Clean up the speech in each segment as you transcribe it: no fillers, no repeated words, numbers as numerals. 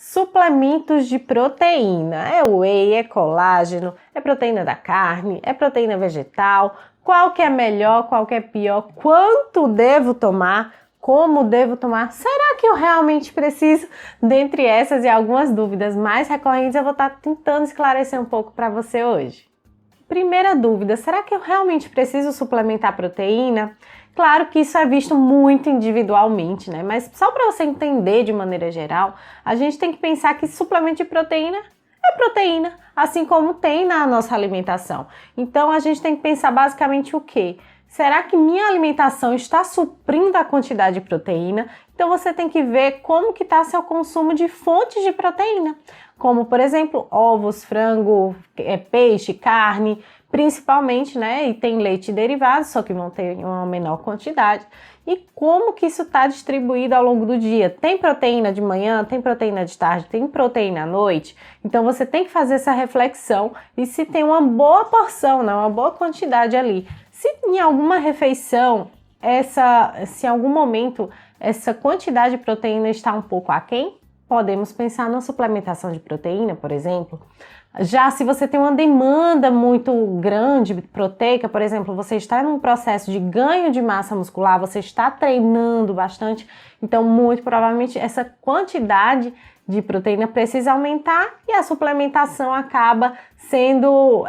Suplementos de proteína. É whey, é colágeno, é proteína da carne, é proteína vegetal. Qual que é melhor, qual que é pior? Quanto devo tomar? Como devo tomar? Será que eu realmente preciso? Dentre essas e algumas dúvidas mais recorrentes, eu vou estar tentando esclarecer um pouco para você hoje. Primeira dúvida, será que eu realmente preciso suplementar proteína? Claro que isso é visto muito individualmente, né? Mas só para você entender de maneira geral, a gente tem que pensar que suplemento de proteína é proteína, assim como tem na nossa alimentação. Então a gente tem que pensar basicamente o quê? Será que minha alimentação está suprindo a quantidade de proteína? Então você tem que ver como que está seu consumo de fontes de proteína, como por exemplo ovos, frango, peixe, carne, principalmente, né? E tem leite e derivados, só que vão ter uma menor quantidade. E como que isso está distribuído ao longo do dia? Tem proteína de manhã, tem proteína de tarde, tem proteína à noite? Então você tem que fazer essa reflexão e se tem uma boa porção, né? Uma boa quantidade ali. Se em alguma refeição, se em algum momento essa quantidade de proteína está um pouco aquém, podemos pensar na suplementação de proteína, por exemplo. Já se você tem uma demanda muito grande proteica, por exemplo, você está num processo de ganho de massa muscular, você está treinando bastante, então muito provavelmente essa quantidade de proteína precisa aumentar e a suplementação acaba sendo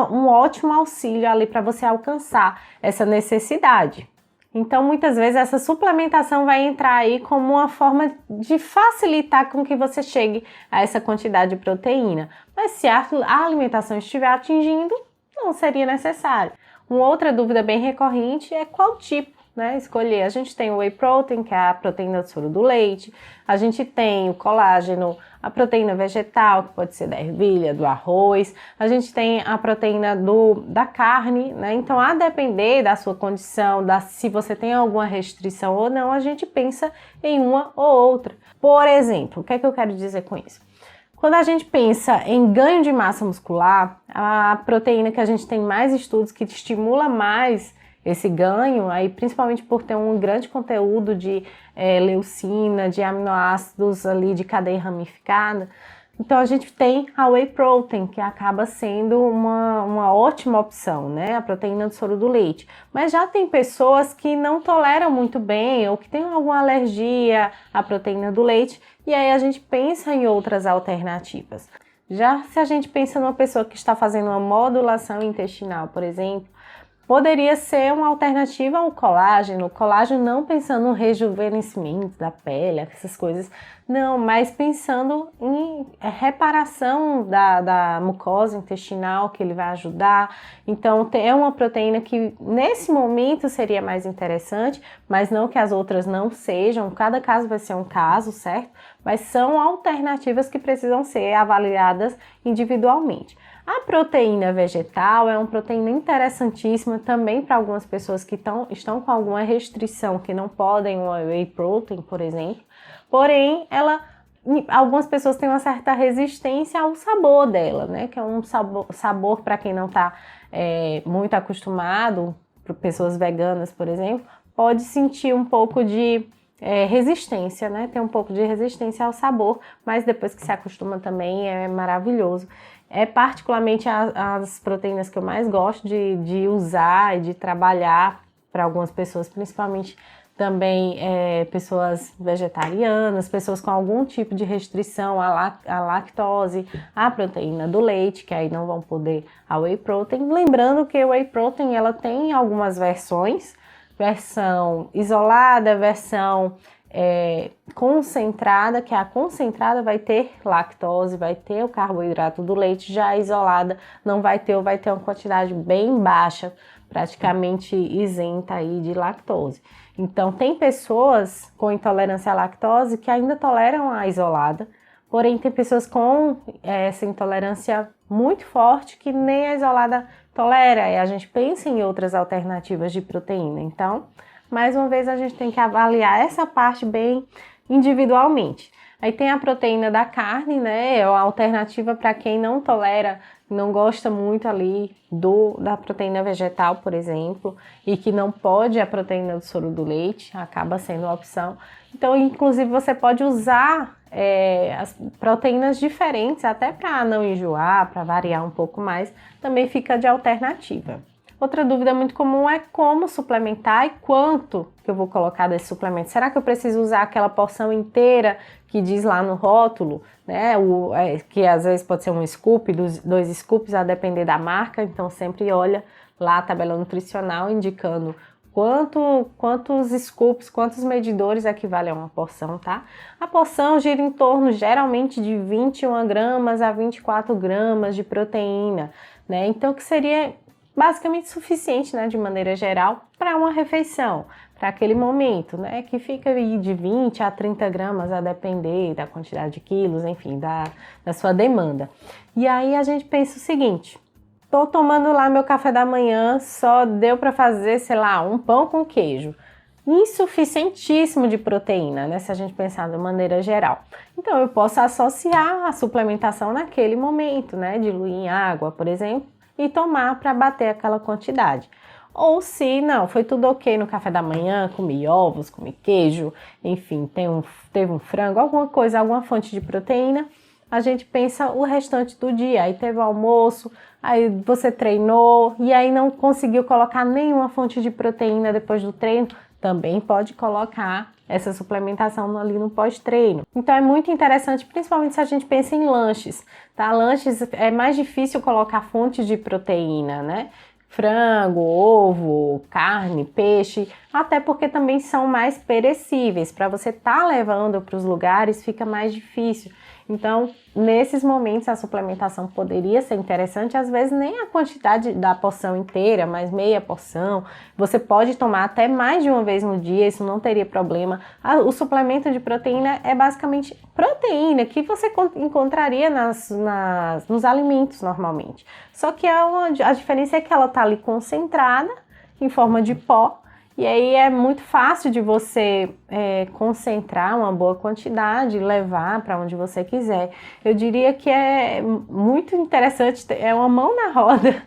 um ótimo auxílio ali para você alcançar essa necessidade. Então, muitas vezes, essa suplementação vai entrar aí como uma forma de facilitar com que você chegue a essa quantidade de proteína. Mas se a alimentação estiver atingindo, não seria necessário. Uma outra dúvida bem recorrente é qual tipo, né, escolher. A gente tem o whey protein, que é a proteína do soro do leite. A gente tem o colágeno, a proteína vegetal, que pode ser da ervilha, do arroz. A gente tem a proteína da carne, né? Então, a depender da sua condição, se você tem alguma restrição ou não, a gente pensa em uma ou outra. Por exemplo, o que é que eu quero dizer com isso? Quando a gente pensa em ganho de massa muscular, a proteína que a gente tem mais estudos que estimula mais esse ganho, aí principalmente por ter um grande conteúdo de leucina, de aminoácidos ali de cadeia ramificada. Então a gente tem a whey protein, que acaba sendo uma ótima opção, né? A proteína do soro do leite. Mas já tem pessoas que não toleram muito bem ou que têm alguma alergia à proteína do leite, e aí a gente pensa em outras alternativas. Já se a gente pensa numa pessoa que está fazendo uma modulação intestinal, por exemplo, poderia ser uma alternativa ao colágeno. O colágeno não pensando no rejuvenescimento da pele, essas coisas, não, mas pensando em reparação da mucosa intestinal, que ele vai ajudar. Então, é uma proteína que nesse momento seria mais interessante, mas não que as outras não sejam, cada caso vai ser um caso, certo? Mas são alternativas que precisam ser avaliadas individualmente. A proteína vegetal é uma proteína interessantíssima também para algumas pessoas que estão com alguma restrição, que não podem o whey protein, por exemplo. Porém, algumas pessoas têm uma certa resistência ao sabor dela, né? Que é um sabor para quem não está muito acostumado, para pessoas veganas, por exemplo, pode sentir um pouco de resistência, né? Tem um pouco de resistência ao sabor, mas depois que se acostuma também é maravilhoso. É particularmente as proteínas que eu mais gosto de usar e de trabalhar para algumas pessoas, principalmente também pessoas vegetarianas, pessoas com algum tipo de restrição à lactose, à proteína do leite, que aí não vão poder a whey protein. Lembrando que a whey protein ela tem algumas versões, versão isolada, versão concentrada, que a concentrada vai ter lactose, vai ter o carboidrato do leite, já a isolada não vai ter ou vai ter uma quantidade bem baixa, praticamente isenta aí de lactose. Então tem pessoas com intolerância à lactose que ainda toleram a isolada, porém tem pessoas com essa intolerância muito forte que nem a isolada tolera, e a gente pensa em outras alternativas de proteína. Então, mais uma vez, a gente tem que avaliar essa parte bem individualmente. Aí tem a proteína da carne, né? É uma alternativa para quem não tolera, não gosta muito ali da proteína vegetal, por exemplo, e que não pode a proteína do soro do leite, acaba sendo uma opção. Então, inclusive, você pode usar as proteínas diferentes, até para não enjoar, para variar um pouco mais, também fica de alternativa. Outra dúvida muito comum é como suplementar e quanto que eu vou colocar desse suplemento. Será que eu preciso usar aquela porção inteira que diz lá no rótulo, né? Que às vezes pode ser um scoop, 2 scoops, a depender da marca. Então sempre olha lá a tabela nutricional indicando quantos scoops, quantos medidores equivalem a uma porção, tá? A porção gira em torno geralmente de 21 gramas a 24 gramas de proteína, né? Então que seria basicamente suficiente, né, de maneira geral, para uma refeição, para aquele momento, né, que fica aí de 20 a 30 gramas, a depender da quantidade de quilos, enfim, da sua demanda. E aí a gente pensa o seguinte: tô tomando lá meu café da manhã, só deu para fazer, sei lá, um pão com queijo. Insuficientíssimo de proteína, né, se a gente pensar de maneira geral. Então eu posso associar a suplementação naquele momento, né, diluir em água, por exemplo, e tomar para bater aquela quantidade. Ou se não, foi tudo ok no café da manhã, comi ovos, comi queijo, enfim, teve um frango, alguma coisa, alguma fonte de proteína, a gente pensa o restante do dia. Aí teve o almoço, aí você treinou e aí não conseguiu colocar nenhuma fonte de proteína depois do treino, também pode colocar essa suplementação ali no pós-treino. Então é muito interessante, principalmente se a gente pensa em lanches, tá? Lanches é mais difícil colocar fontes de proteína, né? Frango, ovo, carne, peixe, até porque também são mais perecíveis. Para você estar levando para os lugares fica mais difícil. Então, nesses momentos a suplementação poderia ser interessante, às vezes nem a quantidade da porção inteira, mas meia porção. Você pode tomar até mais de uma vez no dia, isso não teria problema. O suplemento de proteína é basicamente proteína que você encontraria nos alimentos normalmente. Só que a diferença é que ela está ali concentrada em forma de pó. E aí é muito fácil de você concentrar uma boa quantidade e levar para onde você quiser. Eu diria que é muito interessante, é uma mão na roda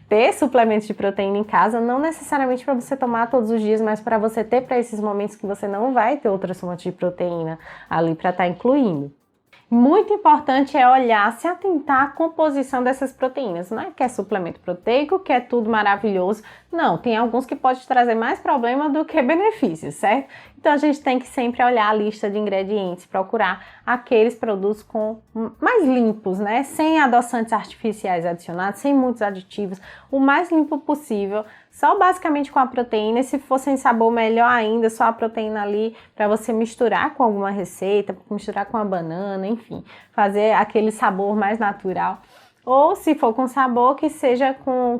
ter suplementos de proteína em casa, não necessariamente para você tomar todos os dias, mas para você ter para esses momentos que você não vai ter outras fontes de proteína ali para estar incluindo. Muito importante é olhar, se atentar à composição dessas proteínas. Não é que é suplemento proteico, que é tudo maravilhoso. Não, tem alguns que podem trazer mais problema do que benefícios, certo? Então a gente tem que sempre olhar a lista de ingredientes, procurar aqueles produtos mais limpos, né? Sem adoçantes artificiais adicionados, sem muitos aditivos, o mais limpo possível, só basicamente com a proteína. E se for sem sabor, melhor ainda, só a proteína ali para você misturar com alguma receita, misturar com a banana, enfim, fazer aquele sabor mais natural. Ou se for com sabor, que seja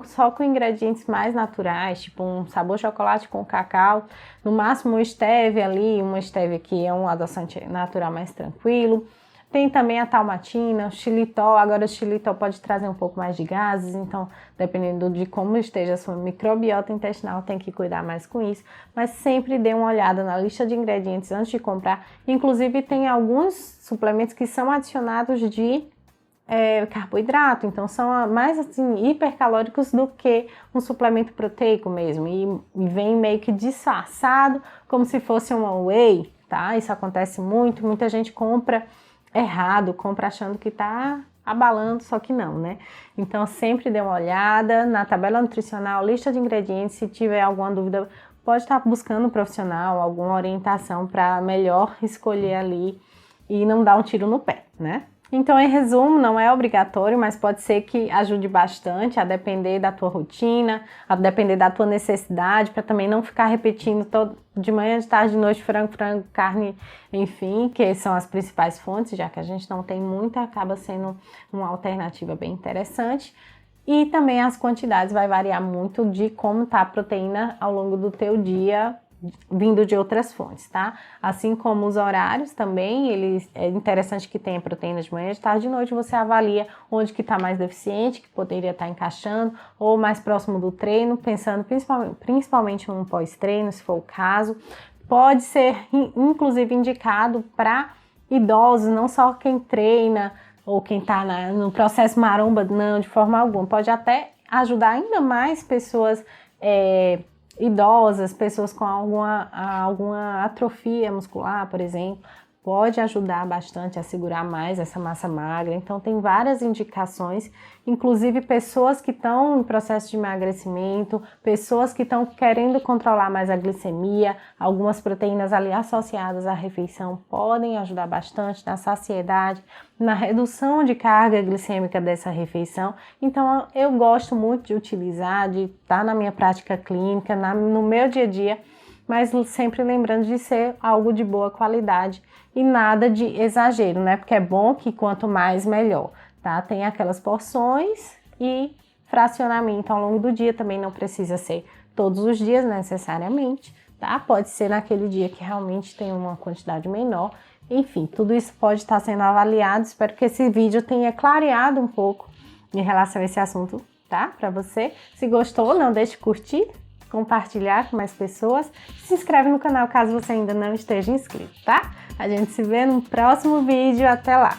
só com ingredientes mais naturais, tipo um sabor chocolate com cacau, no máximo uma stevia ali, uma stevia que é um adoçante natural mais tranquilo. Tem também a talmatina, o xilitol. Agora o xilitol pode trazer um pouco mais de gases, então dependendo de como esteja a sua microbiota intestinal, tem que cuidar mais com isso. Mas sempre dê uma olhada na lista de ingredientes antes de comprar. Inclusive tem alguns suplementos que são adicionados de carboidrato, então são mais assim hipercalóricos do que um suplemento proteico mesmo, e vem meio que disfarçado como se fosse uma whey, tá? Isso acontece muito, muita gente compra errado, compra achando que tá abalando, só que não, né? Então sempre dê uma olhada na tabela nutricional, lista de ingredientes. Se tiver alguma dúvida, pode estar buscando um profissional, alguma orientação para melhor escolher ali e não dar um tiro no pé, né? Então, em resumo, não é obrigatório, mas pode ser que ajude bastante, a depender da tua rotina, a depender da tua necessidade, para também não ficar repetindo de manhã, de tarde, de noite, frango, carne, enfim, que são as principais fontes, já que a gente não tem muita, acaba sendo uma alternativa bem interessante. E também as quantidades vai variar muito de como está a proteína ao longo do teu dia, vindo de outras fontes, tá? Assim como os horários também, é interessante que tenha proteína de manhã, de tarde, de noite. Você avalia onde que está mais deficiente, que poderia estar encaixando, ou mais próximo do treino, pensando principalmente num pós-treino, se for o caso. Pode ser, inclusive, indicado para idosos, não só quem treina ou quem está no processo maromba, não, de forma alguma. Pode até ajudar ainda mais pessoas idosas, pessoas com alguma atrofia muscular, por exemplo, pode ajudar bastante a segurar mais essa massa magra. Então tem várias indicações, inclusive pessoas que estão em processo de emagrecimento, pessoas que estão querendo controlar mais a glicemia, algumas proteínas ali associadas à refeição podem ajudar bastante na saciedade, na redução de carga glicêmica dessa refeição. Então eu gosto muito de utilizar, de estar na minha prática clínica, no meu dia a dia, mas sempre lembrando de ser algo de boa qualidade e nada de exagero, né? Porque é bom que quanto mais, melhor, tá? Tem aquelas porções e fracionamento ao longo do dia, também não precisa ser todos os dias necessariamente, tá? Pode ser naquele dia que realmente tem uma quantidade menor. Enfim, tudo isso pode estar sendo avaliado. Espero que esse vídeo tenha clareado um pouco em relação a esse assunto, tá? Para você. Se gostou, não deixe de curtir, compartilhar com mais pessoas. Se inscreve no canal caso você ainda não esteja inscrito, tá? A gente se vê no próximo vídeo. Até lá!